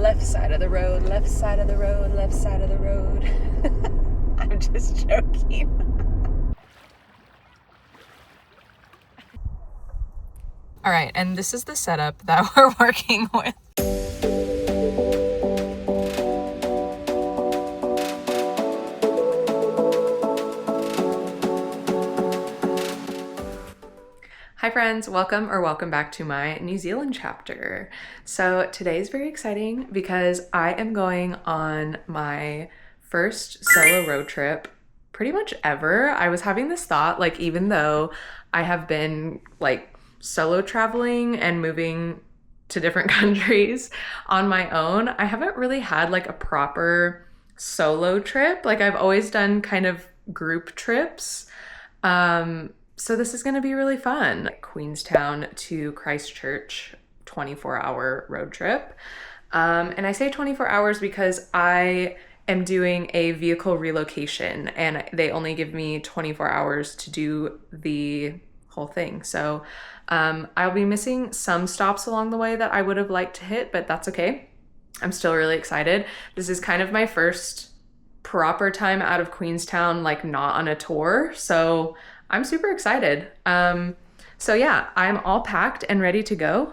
Left side of the road, left side of the road, left side of the road. I'm just joking. All right, and this is the setup that we're working with. Hi friends, welcome back to my New Zealand chapter. So today is very exciting because I am going on my first solo road trip pretty much ever. I was having this thought, like, even though I have been like solo traveling and moving to different countries on my own, I haven't really had like a proper solo trip. Like, I've always done kind of group trips. So this is going to be really fun. Queenstown to Christchurch, 24-hour road trip. And I say 24 hours because I am doing a vehicle relocation and they only give me 24 hours to do the whole thing. So I'll be missing some stops along the way that I would have liked to hit, but that's okay. I'm still really excited. This is kind of my first proper time out of Queenstown, like not on a tour. So I'm super excited. So yeah, I'm all packed and ready to go.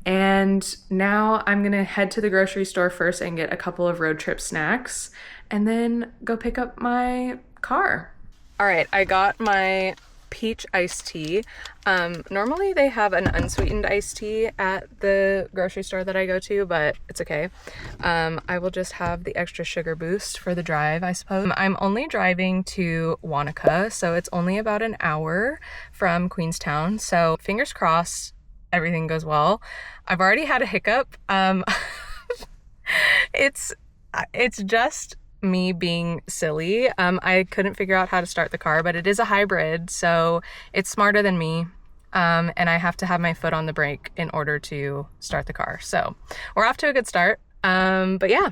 And now I'm gonna head to the grocery store first and get a couple of road trip snacks and then go pick up my car. All right, I got my peach iced tea. Normally they have an unsweetened iced tea at the grocery store that I go to, but it's okay. I will just have the extra sugar boost for the drive, I suppose. I'm only driving to Wanaka, so it's only about an hour from Queenstown. So fingers crossed, everything goes well. I've already had a hiccup. It's just me being silly. I couldn't figure out how to start the car, but it is a hybrid, so it's smarter than me. And I have to have my foot on the brake in order to start the car. So we're off to a good start. But yeah,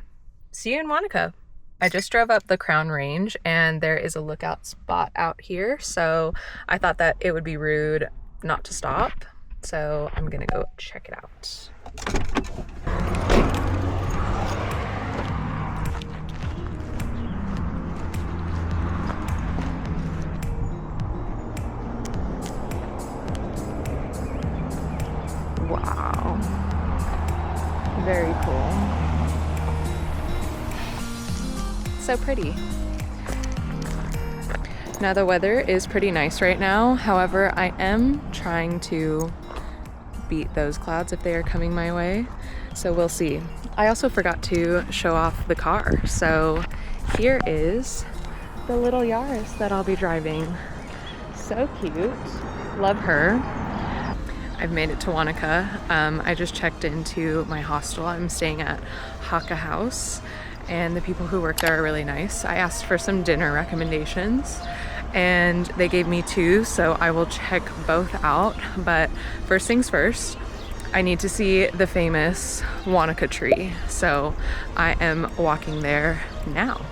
see you in Wanaka. I just drove up the Crown Range and there is a lookout spot out here. So I thought that it would be rude not to stop. So I'm gonna go check it out. Wow, very cool. So pretty. Now the weather is pretty nice right now. However, I am trying to beat those clouds if they are coming my way. So we'll see. I also forgot to show off the car. So here is the little Yaris that I'll be driving. So cute. Love her. I've made it to Wanaka. I just checked into my hostel. I'm staying at Haka House and the people who work there are really nice. I asked for some dinner recommendations and they gave me two, so I will check both out. But first things first, I need to see the famous Wanaka tree. So I am walking there now.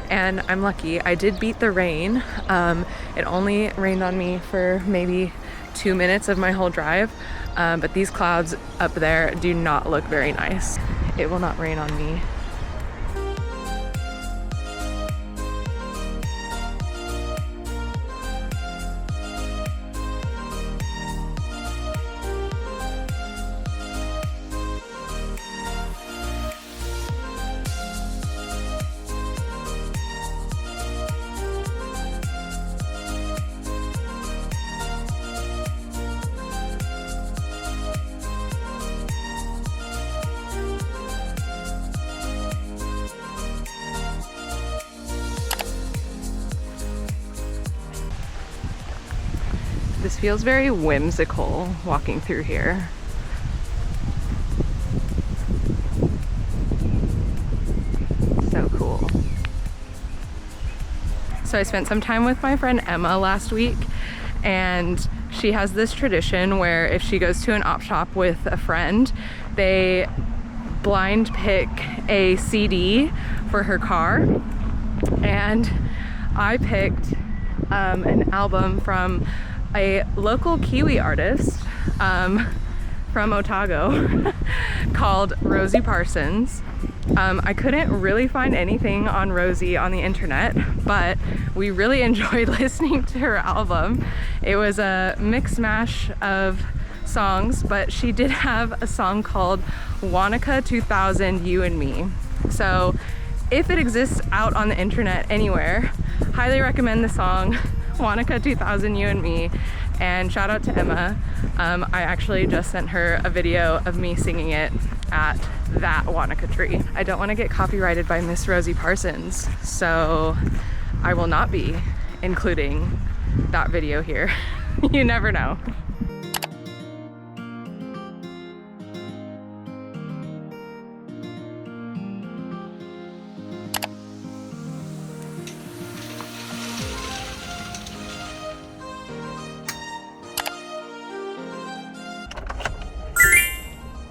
And I'm lucky, I did beat the rain. It only rained on me for maybe 2 minutes of my whole drive, but these clouds up there do not look very nice. It will not rain on me. This feels very whimsical walking through here. So cool. So I spent some time with my friend Emma last week, and she has this tradition where if she goes to an op shop with a friend, they blind pick a CD for her car, and I picked an album from a local Kiwi artist from Otago called Rosie Parsons. I couldn't really find anything on Rosie on the internet, but we really enjoyed listening to her album. It was a mix mash of songs, but she did have a song called Wanaka 2000 You and Me. So if it exists out on the internet anywhere, highly recommend the song Wanaka 2000 You and Me, and shout out to Emma. I actually just sent her a video of me singing it at that Wanaka tree. I don't want to get copyrighted by Miss Rosie Parsons, so I will not be including that video here. You never know.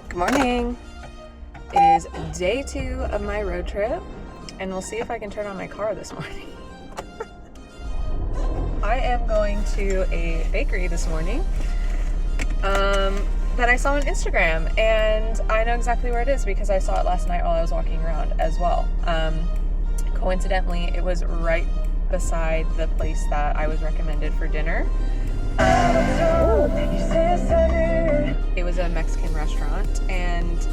Good morning. It is day 2 of my road trip, and we'll see if I can turn on my car this morning. I am going to a bakery this morning that I saw on Instagram, and I know exactly where it is because I saw it last night while I was walking around as well. Coincidentally, it was right beside the place that I was recommended for dinner. It was a Mexican restaurant, and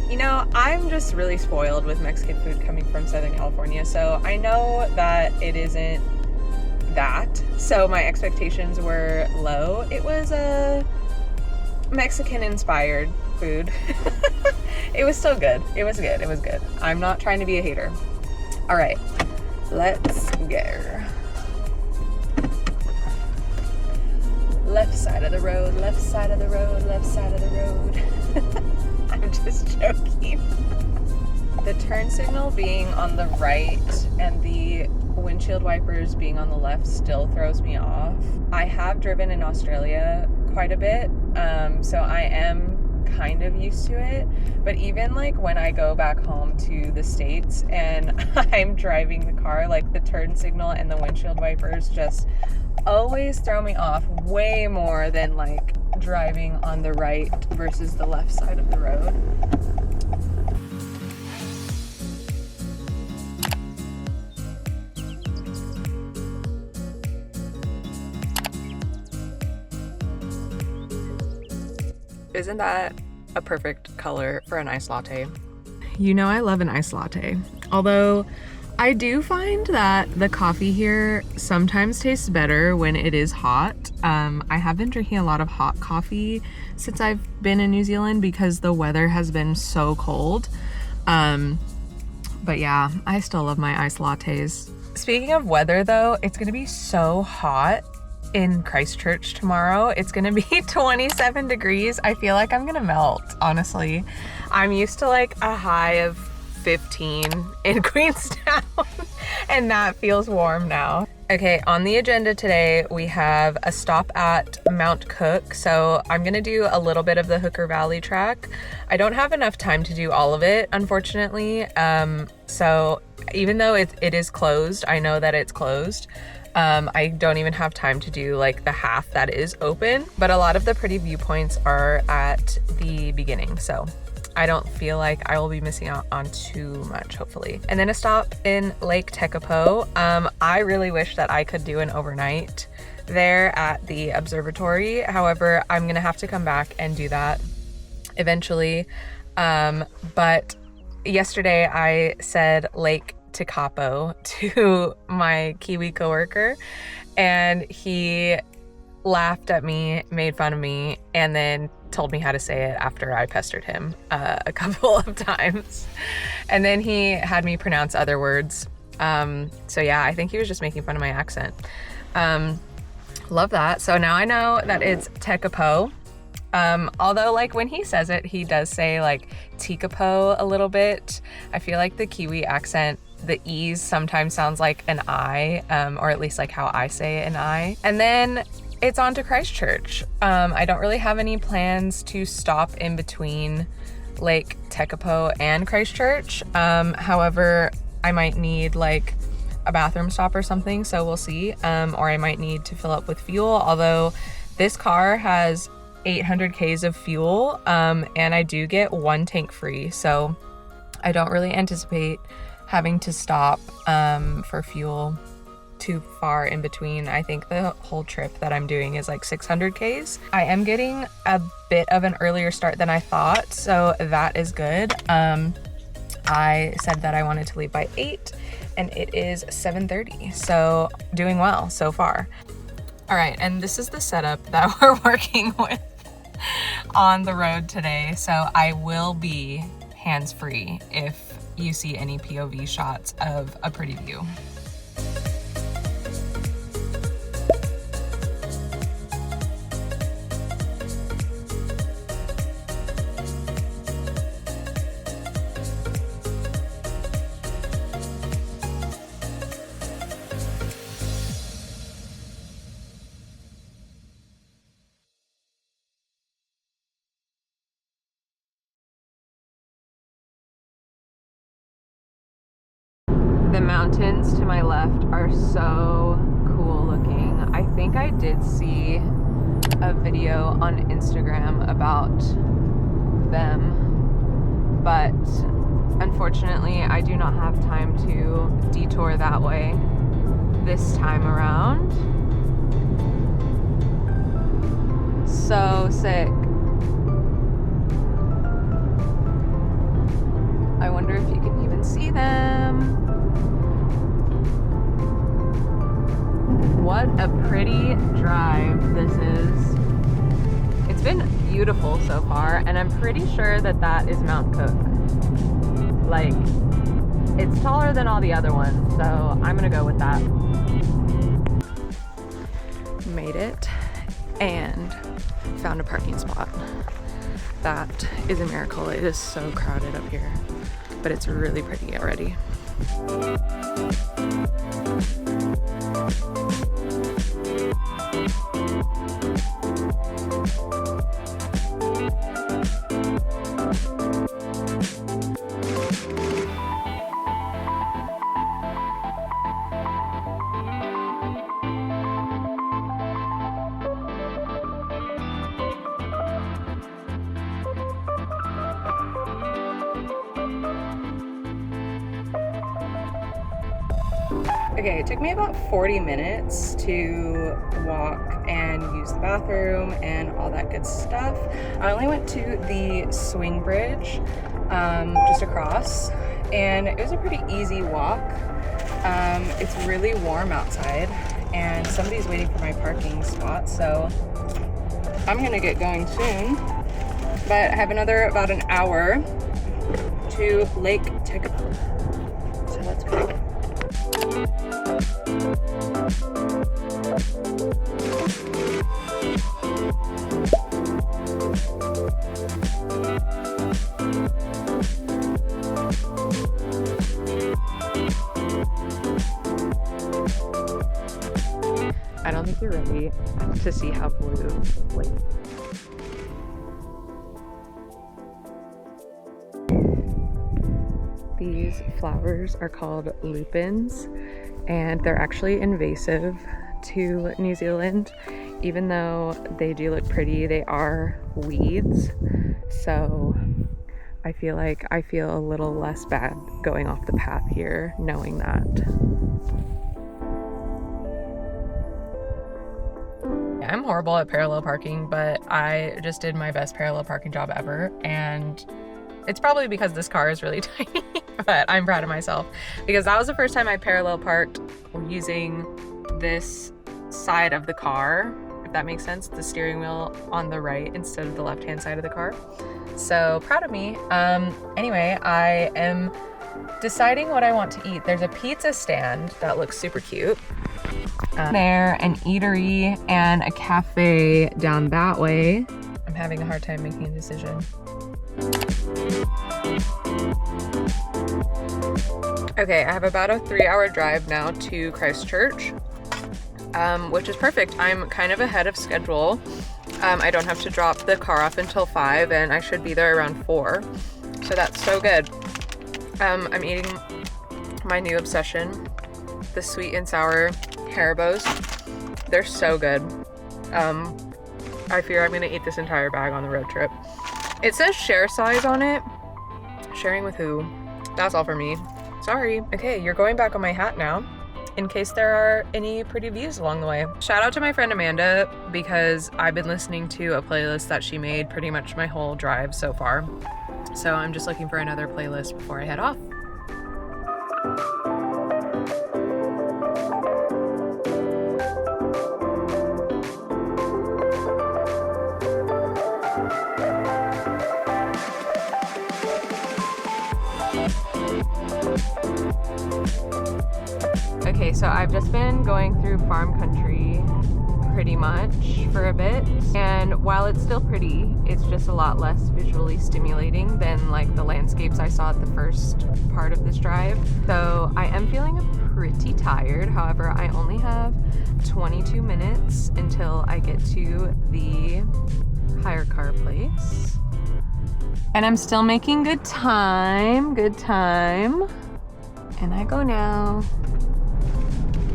you know, I'm just really spoiled with Mexican food coming from Southern California, so I know that it isn't that, so my expectations were low. It was a Mexican inspired food. It was still good. It was good. It was good. I'm not trying to be a hater. All right, let's go. Left side of the road, left side of the road, left side of the road. I'm just joking. The turn signal being on the right and the windshield wipers being on the left still throws me off. I have driven in Australia quite a bit, so I am kind of used to it, but even like when I go back home to the States and I'm driving the car, like the turn signal and the windshield wipers just always throw me off way more than like driving on the right versus the left side of the road. Isn't that a perfect color for an iced latte? You know I love an iced latte, although I do find that the coffee here sometimes tastes better when it is hot. I have been drinking a lot of hot coffee since I've been in New Zealand because the weather has been so cold. But yeah, I still love my iced lattes. Speaking of weather though, it's gonna be so hot in Christchurch tomorrow. It's gonna be 27 degrees. I feel like I'm gonna melt, honestly. I'm used to like a high of 15 in Queenstown and that feels warm now. Okay, on the agenda today we have a stop at Mount Cook, so I'm gonna do a little bit of the Hooker Valley track. I don't have enough time to do all of it, unfortunately, so even though it is closed, I know that it's closed. I don't even have time to do like the half that is open, but a lot of the pretty viewpoints are at the beginning, so I don't feel like I will be missing out on too much, hopefully. And then a stop in Lake Tekapo. I really wish that I could do an overnight there at the observatory. However, I'm gonna have to come back and do that eventually. But yesterday I said Lake Tekapo to my Kiwi coworker, and he laughed at me, made fun of me, and then told me how to say it after I pestered him a couple of times. And then he had me pronounce other words. So yeah, I think he was just making fun of my accent. Love that. So now I know that it's Tekapo. Although like when he says it, he does say like Tekapo a little bit. I feel like the Kiwi accent, the E's sometimes sounds like an I, or at least like how I say an I. And then it's on to Christchurch. I don't really have any plans to stop in between Lake Tekapo and Christchurch. However, I might need like a bathroom stop or something, so we'll see. Or I might need to fill up with fuel, although this car has 800 Ks of fuel, and I do get 1 tank free, so I don't really anticipate having to stop for fuel too far in between. I think the whole trip that I'm doing is like 600 Ks. I am getting a bit of an earlier start than I thought, so that is good. I said that I wanted to leave by 8 and it is 7:30, so doing well so far. All right, and this is the setup that we're working with on the road today. So I will be hands-free if you see any POV shots of a pretty view. The mountains to my left are so cool looking. I think I did see a video on Instagram about them, but unfortunately I do not have time to detour that way this time around. So sick. I wonder if you can even see them. What a pretty drive this is. It's been beautiful so far, and I'm pretty sure that that is Mount Cook. Like, it's taller than all the other ones, so I'm gonna go with that. Made it and found a parking spot. That is a miracle. It is so crowded up here, but it's really pretty already. Okay, it took me about 40 minutes to walk and use the bathroom and all that good stuff. I only went to the swing bridge just across, and it was a pretty easy walk. It's really warm outside, and somebody's waiting for my parking spot, so I'm gonna get going soon. But I have about an hour to Lake Tekapo, so let's go. I don't think you're ready to see how blue Lake. These flowers are called lupins, and they're actually invasive to New Zealand. Even though they do look pretty, they are weeds. So I feel like I feel a little less bad going off the path here, knowing that. I'm horrible at parallel parking, but I just did my best parallel parking job ever, and it's probably because this car is really tiny, but I'm proud of myself because that was the first time I parallel parked using this side of the car, if that makes sense, the steering wheel on the right instead of the left-hand side of the car. So proud of me. Anyway, I am deciding what I want to eat. There's a pizza stand that looks super cute. There, an eatery and a cafe down that way. I'm having a hard time making a decision. Okay, I have about a 3-hour drive now to Christchurch, which is perfect. I'm kind of ahead of schedule. I don't have to drop the car off until 5, and I should be there around 4. So that's so good. I'm eating my new obsession, the sweet and sour Haribos. They're so good. I fear I'm gonna eat this entire bag on the road trip. It says share size on it. Sharing with who? That's all for me. Sorry. Okay, you're going back on my hat now in case there are any pretty views along the way. Shout out to my friend Amanda because I've been listening to a playlist that she made pretty much my whole drive so far. So I'm just looking for another playlist before I head off. Okay, so I've just been going through farm country pretty much for a bit, and while it's still pretty, it's just a lot less visually stimulating than like the landscapes I saw at the first part of this drive. So I am feeling pretty tired. However, I only have 22 minutes until I get to the hire car place. And I'm still making good time. And I go now.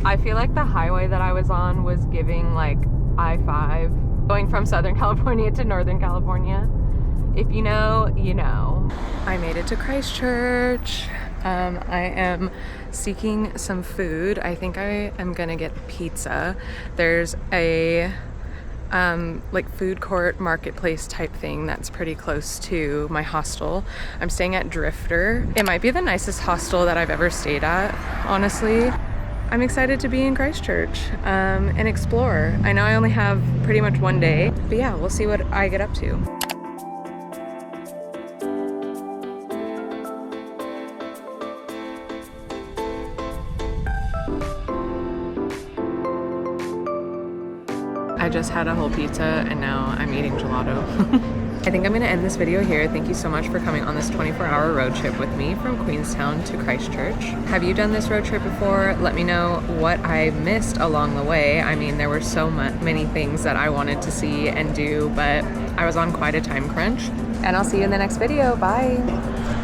I feel like the highway that I was on was giving like I-5, going from Southern California to Northern California. If you know, you know. I made it to Christchurch. I am seeking some food. I think I am gonna get pizza. There's a like food court marketplace type thing that's pretty close to my hostel. I'm staying at Drifter. It might be the nicest hostel that I've ever stayed at, honestly. I'm excited to be in Christchurch and explore. I know I only have pretty much one day, but yeah, we'll see what I get up to. I just had a whole pizza and now I'm eating gelato. I think I'm gonna end this video here. Thank you so much for coming on this 24-hour road trip with me from Queenstown to Christchurch. Have you done this road trip before? Let me know what I missed along the way. I mean, there were so many things that I wanted to see and do, but I was on quite a time crunch. And I'll see you in the next video. Bye.